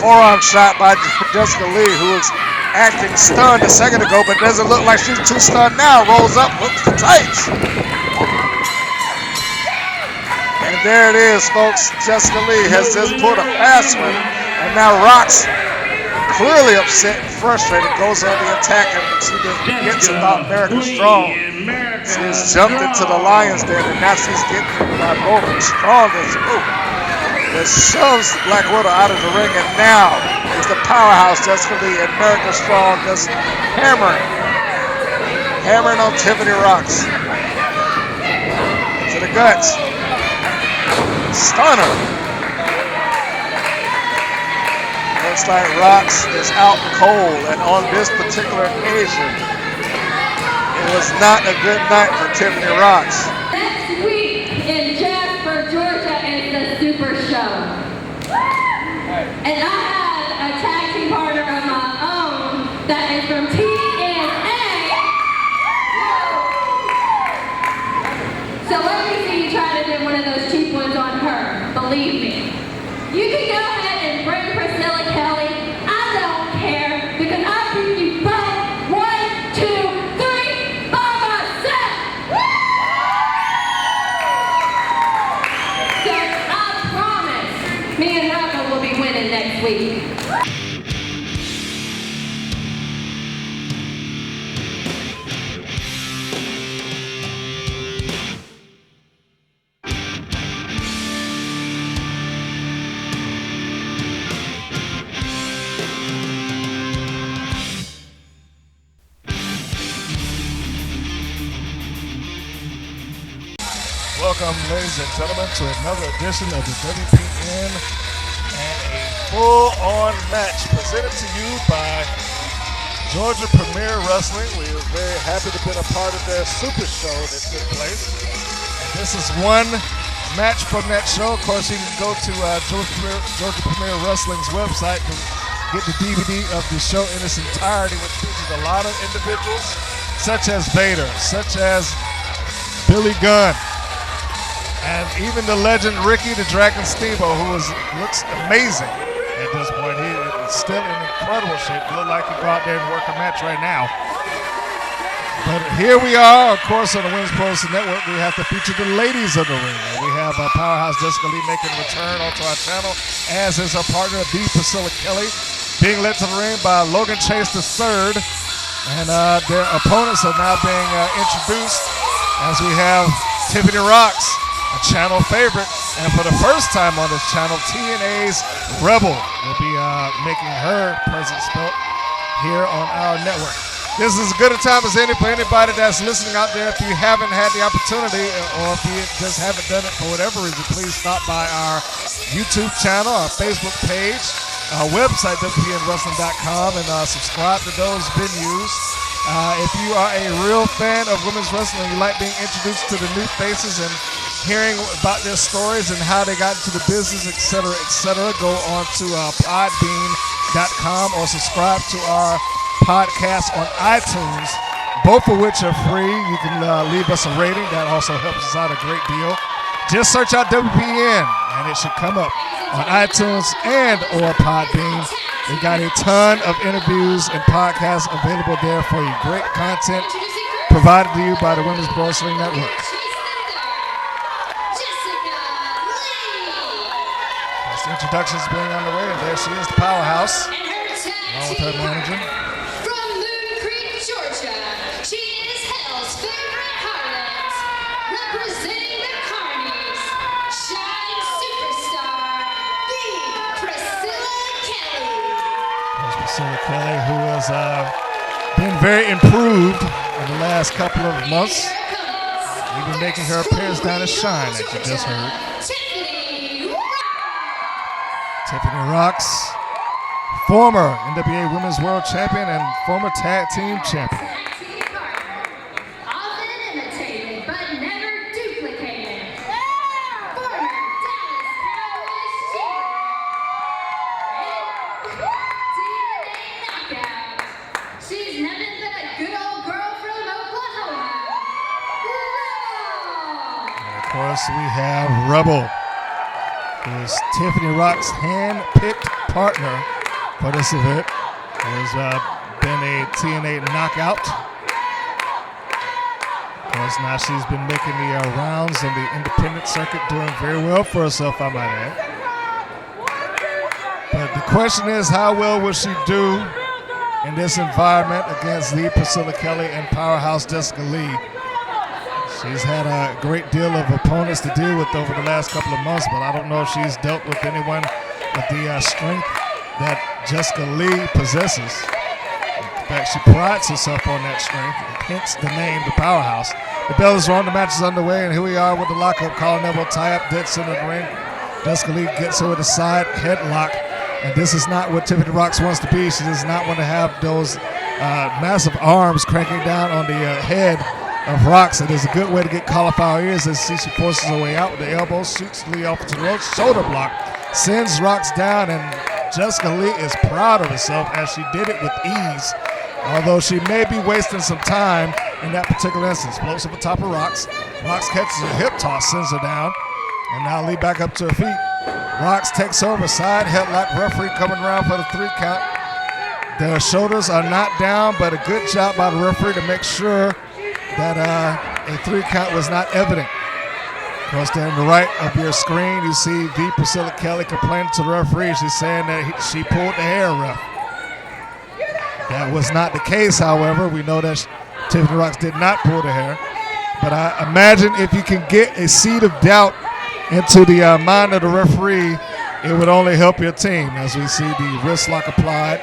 forearm shot by Jessica Leigh, who was acting stunned a second ago, but doesn't look like she's too stunned now. Rolls up, hooks the tights. And there it is, folks. Jessica Leigh has just pulled a fast one. And now Roxx, clearly upset and frustrated, goes on the attack, and she just forgets about America Strong. She has jumped into the lion's den, and now she's getting by both the strongest. That shoves Black Widow out of the ring, and now is the Powerhouse, Jessica Leigh, and America Strong just hammering on Tiffany Roxx. To the guts. Stunner. Looks like Roxx is out cold, and on this particular occasion, it was not a good night for Tiffany Roxx. Next week in Jasper, Georgia is the Super Show. And I have a tag team partner of my own that is from TNA. So let me see you try to do one of those cheap ones on her. Believe me. You can go ahead and bring Priscilla Kelly. I don't care because I beat you both 1, 2, 3 by myself. So I promise me and Rocco will be winning next week. Welcome, ladies and gentlemen, to another edition of the WPN and a full-on match presented to you by Georgia Premier Wrestling. We are very happy to be a part of their super show that took place. And this is one match from that show. Of course, you can go to Georgia Premier Wrestling's website to get the DVD of the show in its entirety, which features a lot of individuals, such as Vader, such as Billy Gunn, and even the legend Ricky the Dragon Steamboat, who looks amazing at this point. He is still in incredible shape. Look like he go out there and work a match right now. But here we are, of course, on the Women's Pro Wrestling Network. We have to feature the ladies of the ring. We have Powerhouse Jessica Leigh making a return onto our channel, as is her partner, the Priscilla Kelly, being led to the ring by Logan Chase III. And their opponents are now being introduced, as we have Tiffany Roxx, a channel favorite, and for the first time on this channel, TNA's Rebel will be making her presence felt here on our network. This is as good a time as any for anybody that's listening out there. If you haven't had the opportunity, or if you just haven't done it for whatever reason, please stop by our YouTube channel, our Facebook page, our website, WPNWrestling.com, and subscribe to those venues. If you are a real fan of women's wrestling, you like being introduced to the new faces and hearing about their stories and how they got into the business, etc., go on to podbean.com or subscribe to our podcast on iTunes, both of which are free. You can leave us a rating. That also helps us out a great deal. Just search out WPN, and it should come up on iTunes and or Podbean. We got a ton of interviews and podcasts available there for you. Great content provided to you by the Women's Pro Wrestling Network. As the introductions being on the way, and there she is, the Powerhouse, along with her manager. From Moon Creek, Georgia, she is Hell's favorite harlot, representing the Carnies, Shine Superstar, the Priscilla Kelly. There's Priscilla Kelly, who has been very improved in the last couple of months, even making her appearance down at Shine, that you just heard. Tiffany Roxx, former NWA Women's World Champion and former Tag Team Champion. Often imitated, but never duplicated. Former Dallas Cowboys cheater. TNA Knockout. She's nothing but a good old girl from Oklahoma. Rebel. And of course, we have Rebel, who is Tiffany Roxx's hand-picked partner for this event has been a TNA Knockout. Of course, now she's been making the rounds in the independent circuit, doing very well for herself, I might add. But the question is, how well will she do in this environment against the Priscilla Kelly and Powerhouse Jessica Leigh? She's had a great deal of opponents to deal with over the last couple of months, but I don't know if she's dealt with anyone with the strength that Jessica Leigh possesses. In fact, she prides herself on that strength, hence the name, the Powerhouse. The bell is rung, the match is underway, and here we are with the lockup. Collar Neville tie-up, dead center of the ring. Jessica Leigh gets her with a side headlock, and this is not what Tiffany Roxx wants to be. She does not want to have those massive arms cranking down on the head of Roxx. It is a good way to get cauliflower ears as she forces her way out with the elbow, shoots Leigh off to the ropes, shoulder block, sends Roxx down, and Jessica Leigh is proud of herself as she did it with ease, although she may be wasting some time in that particular instance. Floats up the top of Roxx. Roxx catches a hip toss, sends her down, and now Leigh back up to her feet. Roxx takes over, side headlock, referee coming around for the 3 count. Their shoulders are not down, but a good job by the referee to make sure that a 3 count was not evident. Of course, there on the right of your screen, you see the Priscilla Kelly complaining to the referee. She's saying that she pulled the hair, ref. That was not the case, however. We know that Tiffany Roxx did not pull the hair. But I imagine if you can get a seed of doubt into the mind of the referee, it would only help your team, as we see the wrist lock applied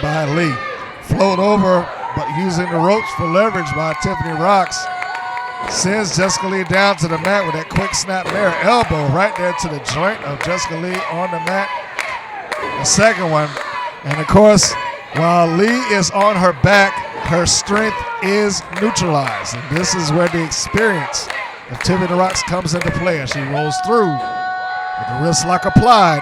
by Leigh. Float over, but using the ropes for leverage by Tiffany Roxx. Sends Jessica Leigh down to the mat with that quick snap mirror elbow right there to the joint of Jessica Leigh on the mat. The second one. And of course, while Leigh is on her back, her strength is neutralized. And this is where the experience of Tiffany Roxx comes into play as she rolls through with the wrist lock applied.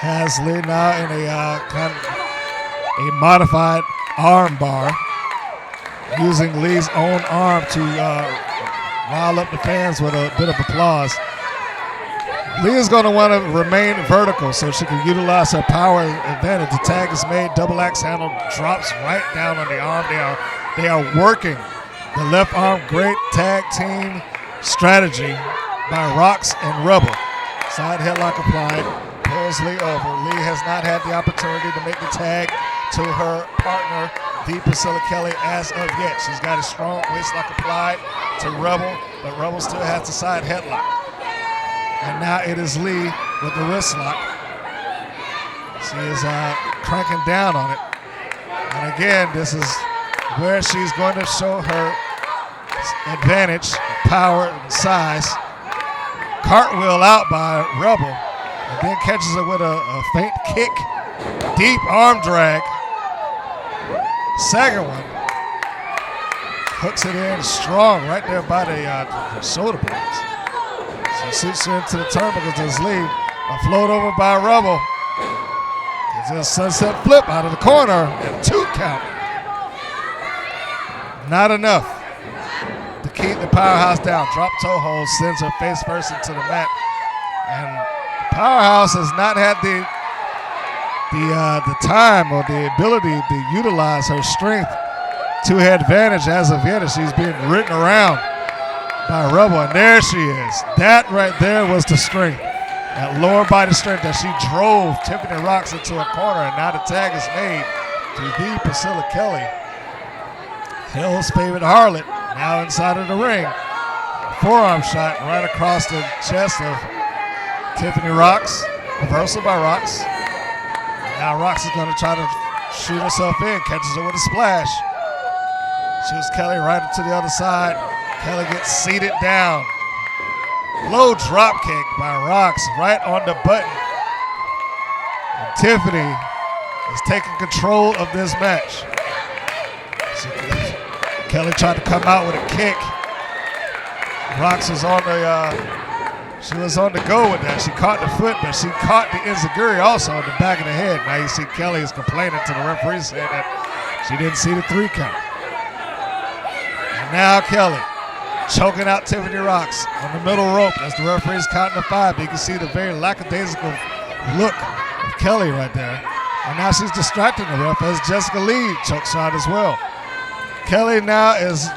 Has Leigh now in a kind of a modified arm bar, using Leigh's own arm to rile up the fans with a bit of applause. Leigh is going to want to remain vertical so she can utilize her power advantage. The tag is made, double axe handle drops right down on the arm. They are working the left arm. Great tag team strategy by Roxx and Rebel. Side headlock applied, pulls Leigh over. Leigh has not had the opportunity to make the tag to her partner, the Priscilla Kelly, as of yet. She's got a strong waist lock applied to Rebel, but Rebel still has the side headlock. And now it is Leigh with the wrist lock. She is cranking down on it. And again, this is where she's going to show her advantage, power, and size. Cartwheel out by Rebel, and then catches her with a feint kick. Deep arm drag. Second one. Hooks it in strong right there by the shoulder blades. She shoots her into the turnbuckles as Leigh. A float over by Rebel. It's a sunset flip out of the corner and 2 count. Not enough to keep the Powerhouse down. Drop toe hold, sends her face first into the mat. And Powerhouse has not had the time or the ability to utilize her strength to her advantage as of yet, as she's being ridden around by Rebel. And there she is. That right there was the strength. That lower body strength that she drove Tiffany Roxx into a corner, and now the tag is made to the Priscilla Kelly. Hill's favorite harlot now inside of the ring. Forearm shot right across the chest of Tiffany Roxx. Reversal by Roxx. Now Roxx is going to try to shoot herself in. Catches her with a splash. Shoots Kelly right to the other side. Kelly gets seated down. Low drop kick by Roxx right on the button. And Tiffany is taking control of this match. Kelly tried to come out with a kick. Roxx was on the go with that. She caught the foot, but she caught the enziguri also on the back of the head. Now you see Kelly is complaining to the referee saying that she didn't see the 3 count. And now Kelly choking out Tiffany Roxx on the middle rope as the referee is counting to 5. But you can see the very lackadaisical look Kelly right there. And now she's distracting the ref as Jessica Leigh choke shot as well. Kelly now is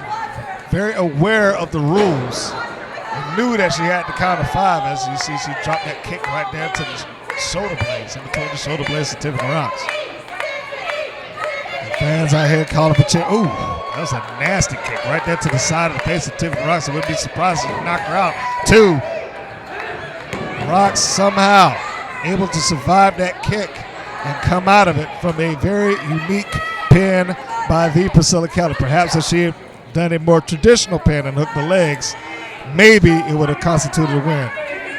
very aware of the rules and knew that she had to count to 5. As you see, she dropped that kick right there to the shoulder blades, in between the shoulder blades of Tiffany Roxx. The fans out here calling for cheer. Ooh, that was a nasty kick right there to the side of the face of Tiffany Roxx. I wouldn't be surprised if she knocked her out. 2. Roxx somehow able to survive that kick and come out of it from a very unique pin by the Priscilla Kelly. Perhaps if she had done a more traditional pin and hooked the legs, maybe it would have constituted a win.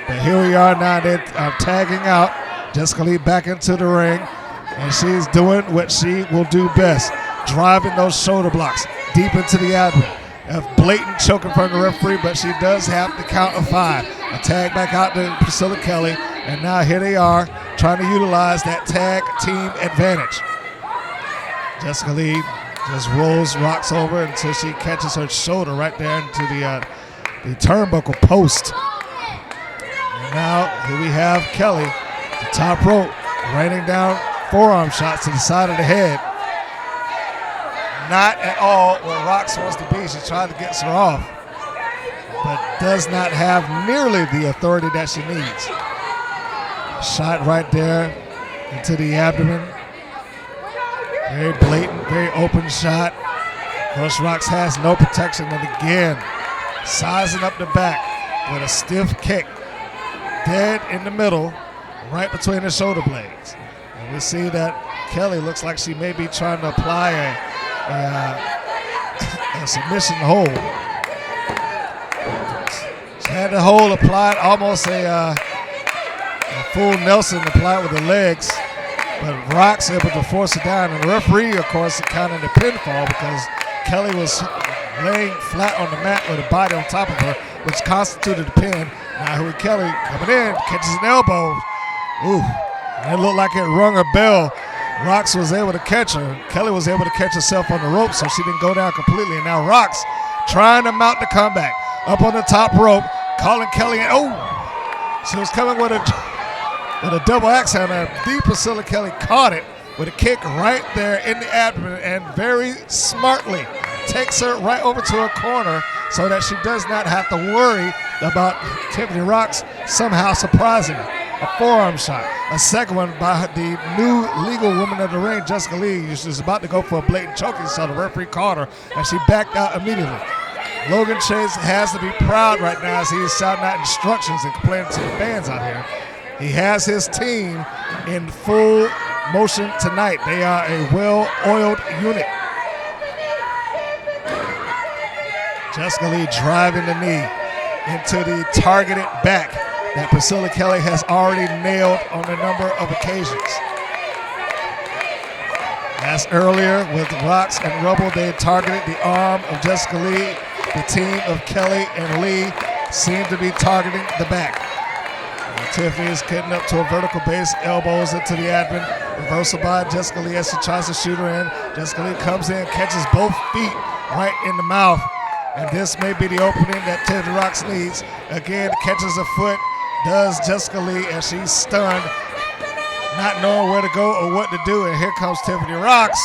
But here we are now. They're tagging out. Jessica Leigh back into the ring, and she's doing what she will do best, driving those shoulder blocks deep into the abdomen. A blatant choking from the referee, but she does have the count of 5. A tag back out to Priscilla Kelly, and now here they are trying to utilize that tag team advantage. Jessica Leigh just rolls Roxx over until she catches her shoulder right there into the turnbuckle post. And now here we have Kelly, the top rope, raining down forearm shots to the side of the head. Not at all where Roxx wants to be. She tried to get her off, but does not have nearly the authority that she needs. Shot right there into the abdomen. Very blatant, very open shot. Of course, Roxx has no protection, and again, sizing up the back with a stiff kick, dead in the middle, right between the shoulder blades. And we see that Kelly looks like she may be trying to apply a submission hold. She had the hold applied, almost a full Nelson applied with the legs, but Roxx able to force it down. And the referee, of course, counted the pinfall because Kelly was laying flat on the mat with a body on top of her, which constituted the pin. Now here Kelly coming in, catches an elbow. Ooh, and it looked like it rung a bell. Roxx was able to catch her. Kelly was able to catch herself on the rope, so she didn't go down completely. And now Roxx trying to mount the comeback. Up on the top rope, calling Kelly in. Oh, she was coming with a double axe handle. The Priscilla Kelly caught it with a kick right there in the abdomen and very smartly takes her right over to her corner so that she does not have to worry about Tiffany Roxx somehow surprising her. A forearm shot. A second one by the new legal woman of the ring, Jessica Leigh. She was about to go for a blatant choking, so the referee caught her, and she backed out immediately. Logan Chase has to be proud right now as he is shouting out instructions and complaining to the fans out here. He has his team in full motion tonight. They are a well-oiled unit. Jessica Leigh driving the knee into the targeted back that Priscilla Kelly has already nailed on a number of occasions. As earlier with Roxx and Rubble, they targeted the arm of Jessica Leigh. The team of Kelly and Leigh seem to be targeting the back. Tiffany is getting up to a vertical base, elbows into the abdomen. Reversal by Jessica Leigh as she tries to shoot her in. Jessica Leigh comes in, catches both feet right in the mouth. And this may be the opening that Tiffany Roxx needs. Again, catches a foot, does Jessica Leigh as she's stunned, not knowing where to go or what to do. And here comes Tiffany Roxx.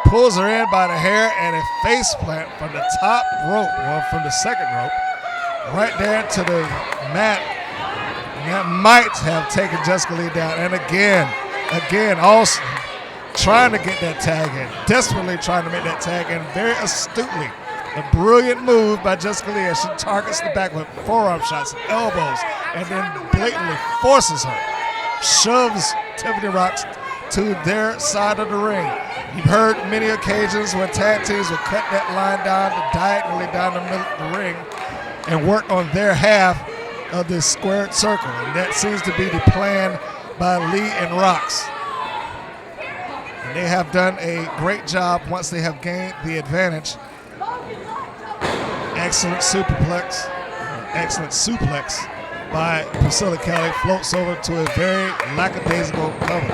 Pulls her in by the hair and a face plant from the top rope, or from the second rope, right there to the mat. And that might have taken Jessica Leigh down. And again, also trying to get that tag in, desperately trying to make that tag in, very astutely. A brilliant move by Jessica Leigh as she targets the back with forearm shots and elbows, and then blatantly forces her, shoves Tiffany Roxx to their side of the ring. You've heard many occasions when tag teams will cut that line down diagonally down the middle of the ring and work on their half of this squared circle, and that seems to be the plan by Leigh and Roxx. And they have done a great job once they have gained the advantage. Excellent suplex by Priscilla Kelly, floats over to a very lackadaisical cover.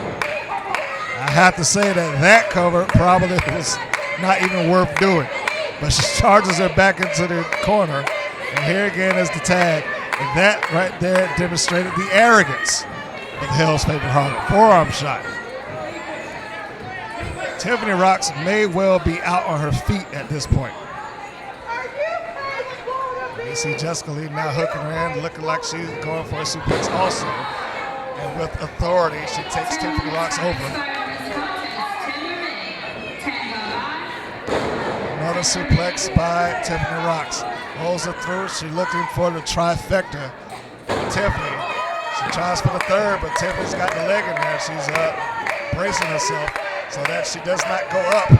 I have to say that cover probably was not even worth doing, but she charges her back into the corner, and here again is the tag. And that right there demonstrated the arrogance with Hell's favorite Harlot. Forearm shot. Tiffany Roxx may well be out on her feet at this point. You see Jessica Leigh now hooking her in, looking like she's going for a suplex also. And with authority, she takes Tiffany Roxx over. Another suplex by Tiffany Roxx. Holds her through. She's looking for the trifecta. Tiffany. She tries for the third, but Tiffany's got the leg in there. She's bracing herself so that she does not go up.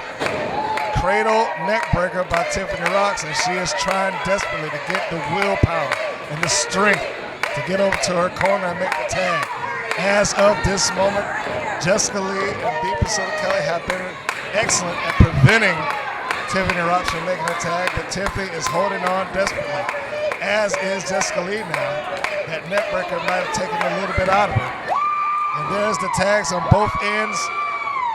Cradle neck breaker by Tiffany Roxx, and she is trying desperately to get the willpower and the strength to get over to her corner and make the tag. As of this moment, Jessica Leigh and Priscilla Kelly have been excellent at preventing Tiffany Roxx from making a tag, but Tiffany is holding on desperately, as is Jessica Leigh now. That neck breaker might have taken a little bit out of her. And there's the tags on both ends.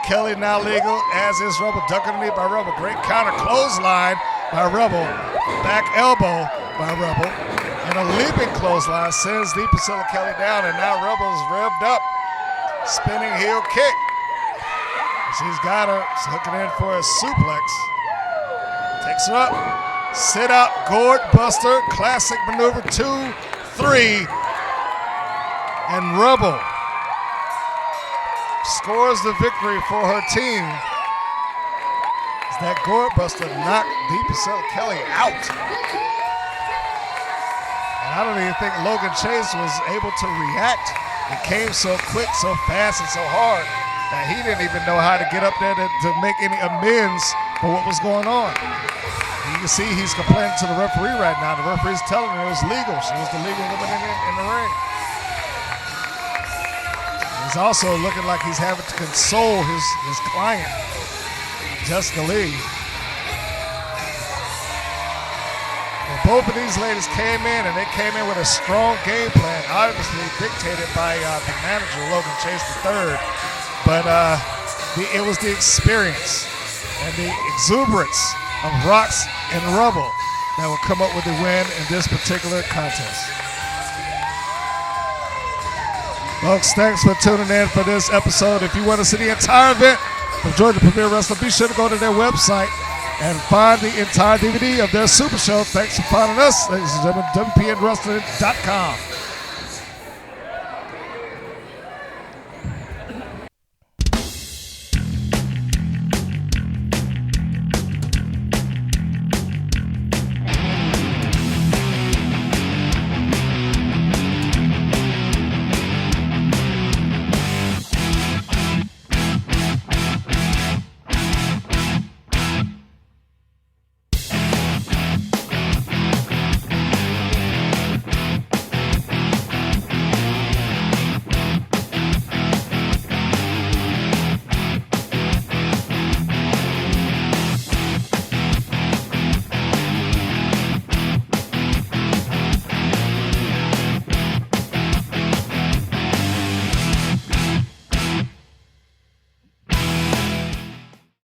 Kelly now legal, as is Rebel. Ducking the knee by Rebel. Great counter clothesline by Rebel. Back elbow by Rebel. And a leaping clothesline sends Priscilla Kelly down, and now Rebel's revved up. Spinning heel kick. She's got her. She's hooking in for a suplex. Takes her up. Sit out, gourd buster. Classic maneuver 2, 3. And Rebel scores the victory for her team. As that gourd buster knocked Priscilla Kelly out. And I don't even think Logan Chase was able to react. It came so quick, so fast, and so hard that he didn't even know how to get up there to make any amends for what was going on. You can see he's complaining to the referee right now. The referee's telling her it was legal. She was the legal woman in the ring. He's also looking like he's having to console his client, Jessica Leigh. Well, both of these ladies came in, and they came in with a strong game plan, obviously dictated by the manager, Logan Chase III. But it was the experience and the exuberance of Roxx and Rebel that will come up with the win in this particular contest. Folks, thanks for tuning in for this episode. If you want to see the entire event from Georgia Premier Wrestling, be sure to go to their website and find the entire DVD of their Super Show. Thanks for finding us, ladies and gentlemen, WPNWrestling.com.